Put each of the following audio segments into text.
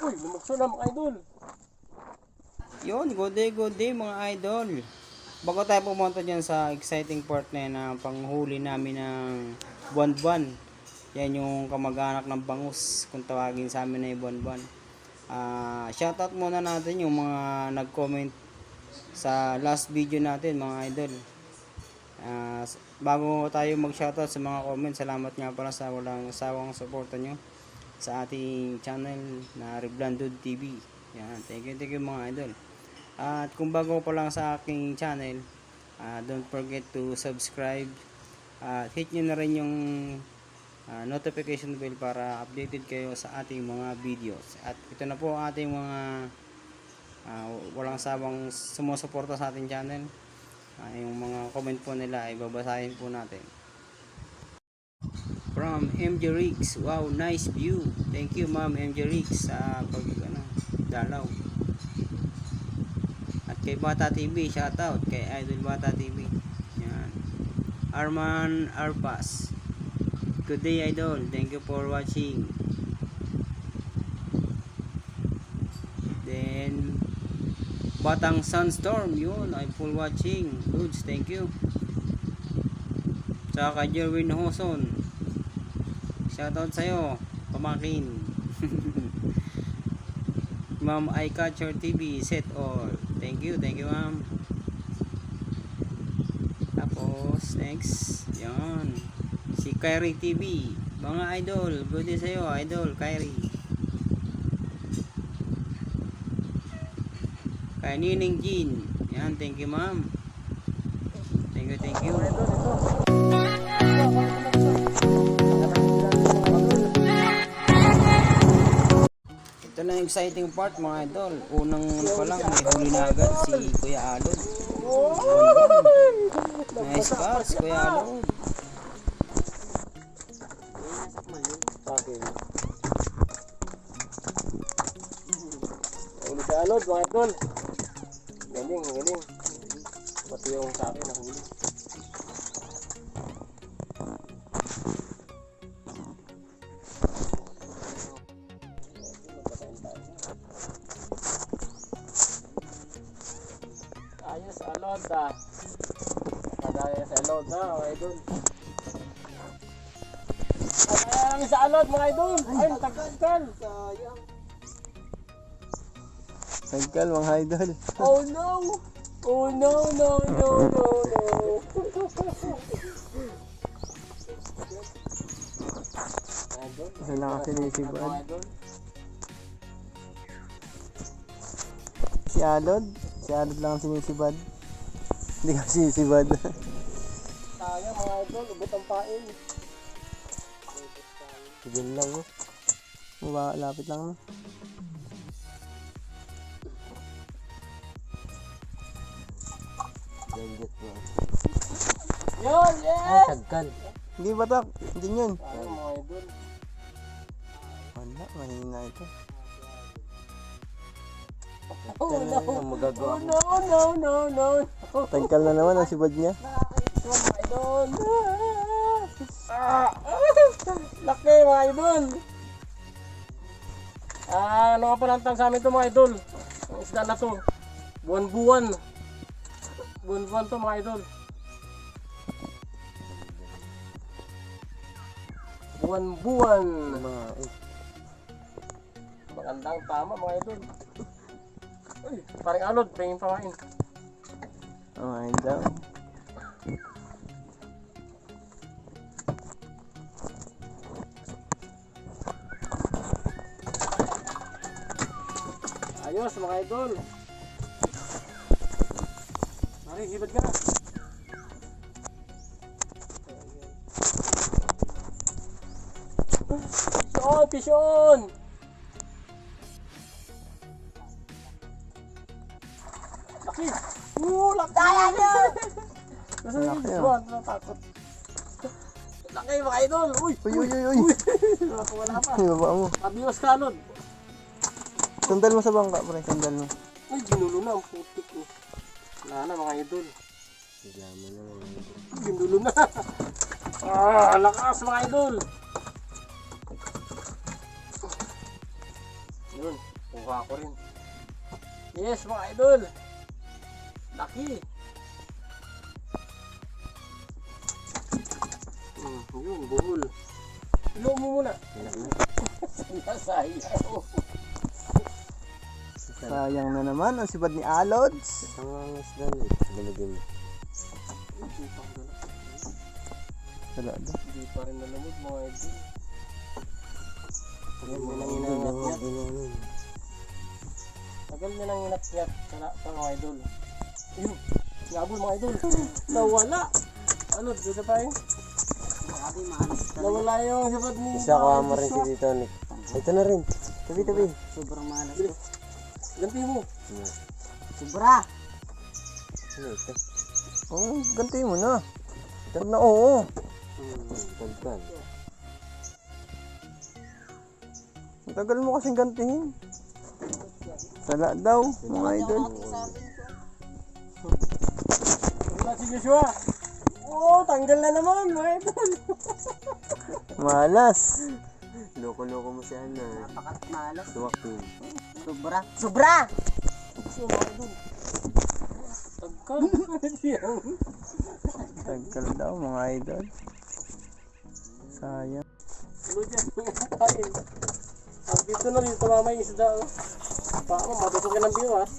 Uy, lumukso na mga idol. Yun, good day mga idol. Bago tayo pumunta dyan sa exciting part na yan, na panghuli namin ng buwan-buwan. Yan yung kamag-anak ng bangus, kung tawagin sa amin na yung buwan-buwan. Shoutout muna natin yung mga nag-comment sa last video natin mga idol. Bago tayo mag-shoutout sa mga comment, salamat nga pala sa walang sawang suporta nyo sa ating channel na Reblandod TV. Yan, thank you mga idol. At kung bago pa lang sa aking channel, don't forget to subscribe at hit nyo na rin yung notification bell para updated kayo sa ating mga videos. At ito na po ating mga walang sawang sumusuporta sa ating channel. Yung mga comment po nila ay babasahin po natin. From MJ Riggs, wow, nice view. Thank you ma'am MJ Riggs sa dalaw. At kay Bata TV, shoutout kay Idol Bata TV. Yan. Arman Arpas, good day idol, thank you for watching. Then Batang Sunstorm, yun, I'm full watching. Goods, thank you. Saka kay Jerwin Hoson, shoutout sa'yo, pamakin. Ma'am iCatcher TV, set all. Thank you ma'am. Tapos, next, yan. Si Kyrie TV, mga idol, good day sa'yo, idol, Kyrie. Kay Nining Jean, yan, thank you ma'am. Thank you. Ito na yung exciting part mga idol. Unang pa lang, may huli na agad si Kuya Alod. Nice catch, Kuya Alod. Huli si Alod mga idol. Galing. Pati yung sa akin nahuli. Ayos Alod Kagaya sa Alod na mga idol. Kagaya sa Alod mga idol. Ay, tagkal. Sayang. Tagkal mga idol. Oh no! Oh no. Isa lang kasi sinisibad. Si Alod lang ang sinisibad. Hindi ka sinisibad. Sayang mga idol, ubot ang pain. Sigil lang oh. Lapit lang oh. Yun, yes! Tagkal. Hindi batak. Hindi yun. Sayang mga idol. Wala, mahina ito. Oh no. Tagkal na naman ang sibad niya. Ito mga idol. Laki mga idol. Ano nga pala ang tawag sa amin ito mga idol? Ang isda na to. Buwan-buwan to mga idol. Buwan-buwan. Magandang tama mga idol. Uy, parang Alod, pahingin pamain. Ayun daw. Ayos mga idol. Mari, hibad ka na. Pisyon! Laki! Laki! Laki! Natakot. Laki mga idol! Uy! Wala pa. Baba mo. Abiwas ka Alod. Sandal mo sa bangka, pre. Sandal mo. Uy, ginulo na ang putik ko. Wala na mga idol. Ginulo na. Lakas mga idol. Yun. Kuha ko rin. Yes, mga idol. Laki. Yun, buhol. Ilo mo muna. Sayang. Sayang na naman ang sibad ni Alods. Ang isda niyo. Binigyan mo. Wala daw. Hindi pa rin nalamod mga idol. Tagal mo nang inangat-ngat. Tagal mo nang inangat-ngat sa mga idol. Ayun, nabol mga idol. Nawala. Ano, dito pa yun? Nawala yung sibad ni... Isa ko ama rin si dito, Nick. Ito na rin. Tabi. Sobrang malas to. Ganti mo. Sobra. Ano ito? Oh, ganti mo na. Ito na, oo. Tagpan. Ang tagal mo kasing gantihin. Sala daw, mga idol. Wala si Joshua. Oo, tanggal na naman mga idol. Malas. Loko-loko mo si Ana. Napakamalas. Tuwak din. Sobra. Sobra! So mga idol. Tagkal. Tagal daw, mga idol. Sayang. Tulo dyan. Kain. Ang dito na rin, tumama yung isda. Baka mo, matusok ka ng biwas.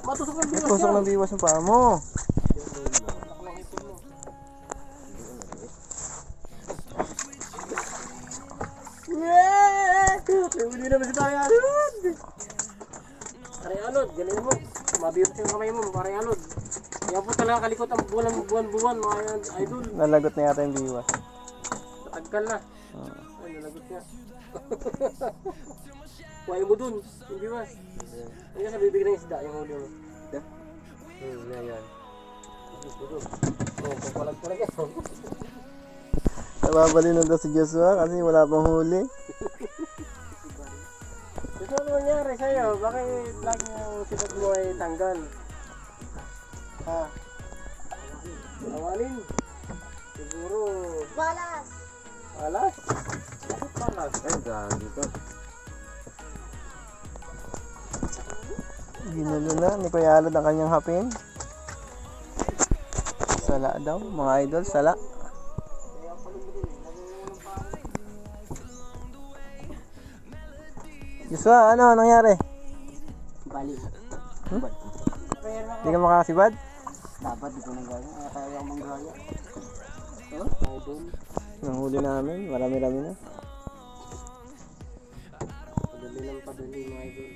Matusok ng biwas Tusok ng biwas ng paa mo. Hindi naman si Pare Alod. Pare Alod, galing mo. Mabirot yung kamay mo, Pare Alod. Kaya po talaga kalikot ang buwan mga idol. Nalagot na yata yung biwas. Tagkal na. Ay, nalagot niya. Kuhain mo dun, yung biwas. Ayun na, bibigyan ng isda, yung huli mo. Yan. Oo, papalag ko na kayo. Nababali na daw si Joshua kasi wala pang huli. Ito ano nangyari sa'yo? Bakit lagi yung sipat mo ay tanggal? Ha? Awalin? Siguro... Balas! Alas? Bakit palas? Ay, gagi to. Ginulo na ni Kuya Alod ang kanyang hapin. Sala daw, mga idol, sala. Joshua, ano nangyari? Bali. Hindi ka makakasibad? Dapat di ko nang gaya. Kaya ako manggaya. Idol. Nahuli namin, marami-rami na. Padali lang padali mga idol.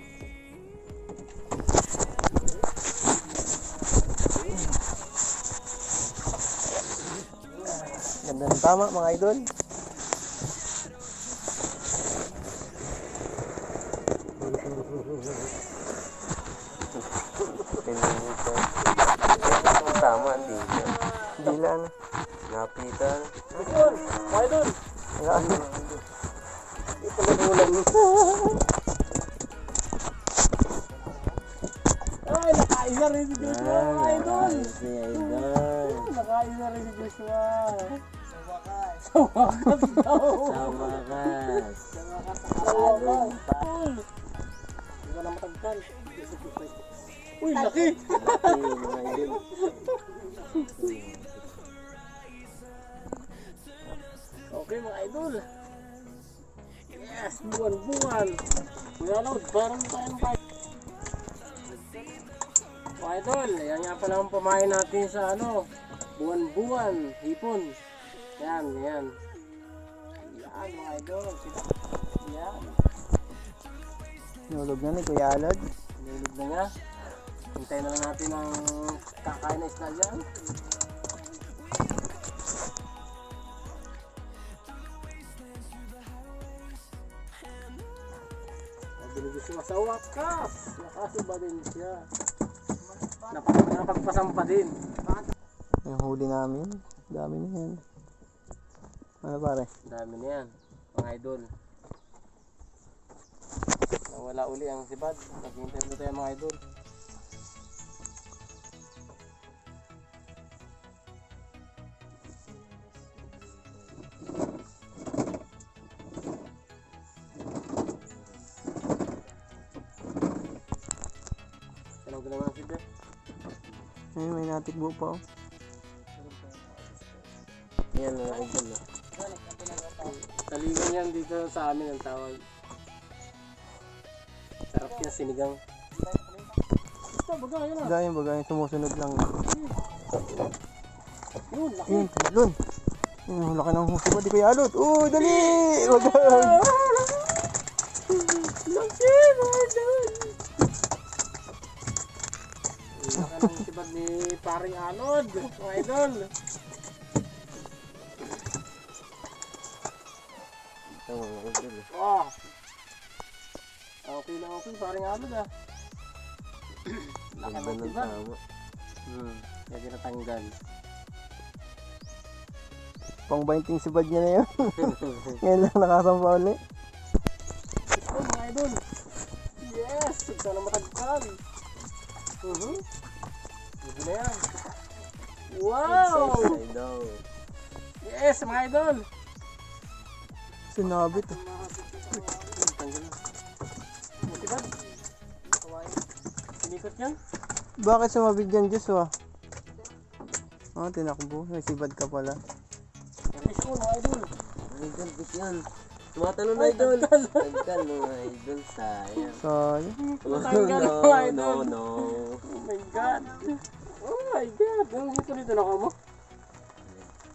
Ganda ng tama, mga idol. Tama, di na. Dila na. Napitan. Idol! Mga idol! Wala. Ito na ulam. Ay, nakaisa rin si Joshua mga idol! Si Idol. Nakaisa rin si Joshua. Sa wakas daw. Sa wakas. Sa wakas. Hindi ka na matagkan. Uy, laki! Mga idol. Okay mga idol. Yes, buwan-buwan. Kuya Lord, parang tayo tayo. Mga idol, yan nga pala ang pamain natin sa ano, buwan-buwan, hipon. Yan. Yan mga idol. Yan. Nulog na ni Kuya Alod. Nilog na nga. Hintayin na lang natin ang kakain na isla dyan. Nabiligis siya sa wakas. Nakasiba din siya. Napagpasampa din. Yung huli namin. Dami na yan. Ano pare? Dami na yan, mga idol. Nawala uli ang sibad. Nag-interview tayo mga idol. Ayun, may natikbo pa oh. Yan mga idol. Talingan yan dito sa amin ang tawag. Sarap yan sinigang. Ito, baga, yun ah. Bagayan, sumusunod lang. Yun, laki. Yun, talon. Yun, laki ng huso ba? Di ko yalot. Oh, dali! Wagag! Laki, mga idol. Laki ng sibad ni paring Alod, mga idol. Ito, mga idol. Oh. Okay lang okay, paring Alod ah. Laki ng sibad. Lagi natanggal. Pang 20 sibad niya na yun. Ngayon lang nakasampa ulit. Oh, mga idol. Yes! Ito na matagkal. Sige na yan. Wow! Yes, mga idol. Sinabit. Tanggal na. Matibad. Sinikot yan. Bakit sumabit dyan, Joshua? Ah, tinakbo. May sibad ka pala. Fish ko, mga idol. Idol, bis yan. Tumatalon na idol. Tagkal mga idol, sayang. Sayang. Matanggal, no, mga idol. no. Oh my God. Oh my God. Ang hito dito na mo.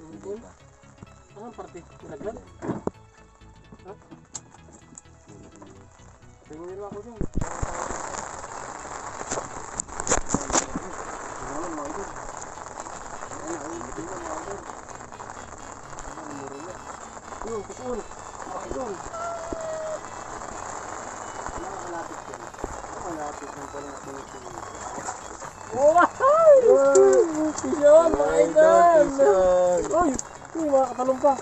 Hindi pa. Anong parte? Naglag? Ha? Tingin nila ako dyan. Tingnan mga idol. Ayan, tingnan mga idol. Yun, kusun. Mga idol. Nakakalapit yan. Nakakalapit yan pala na tinitingin. Wow! Yun, mga idol! Uy! Uy, mga katalong pa.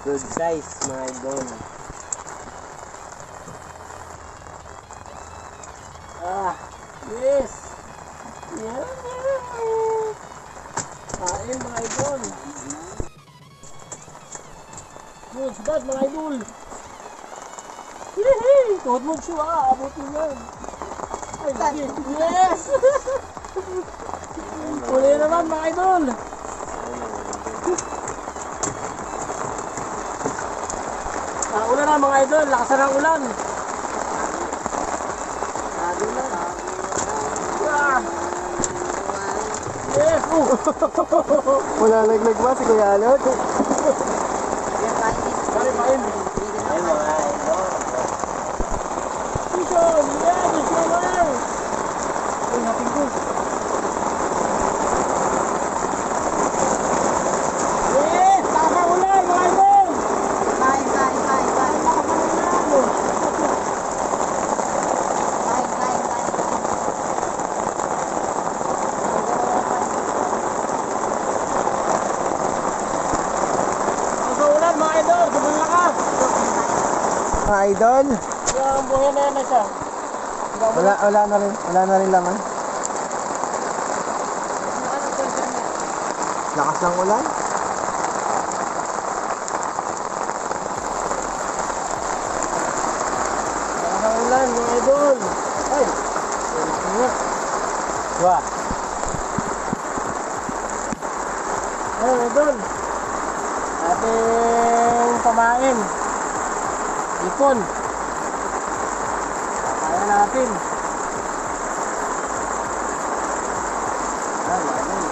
Good size mga idol. Ah, yes! Yan! Kain mga idol! Yun, sabad mga idol! Hihihi! Tuhod mo siya, abutin yan! Ay, lagi! Yes! Uli naman mga idol! Ulan na mga idol, lakasan ng ulan! Ah! Yes! Wala laglag ba si Kuya Alot? Bari pain! Ay mga idol. Mission! Yan! Mission lang! Uy, natin ko! Yes! Lakas ng ulan mga idol! Mga idol, sobrang lakas! Mga idol? Yung buhay na yan na siya. Wala na rin laman. Lakas ng ulan. Lakas ng ulan, mga idol! Ay! Wala. Wah! Ayun, idol! Ating pamain. Ipon. Kaya natin. Ay, ayun.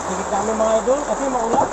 Sigit namin mga idol kasi maulan.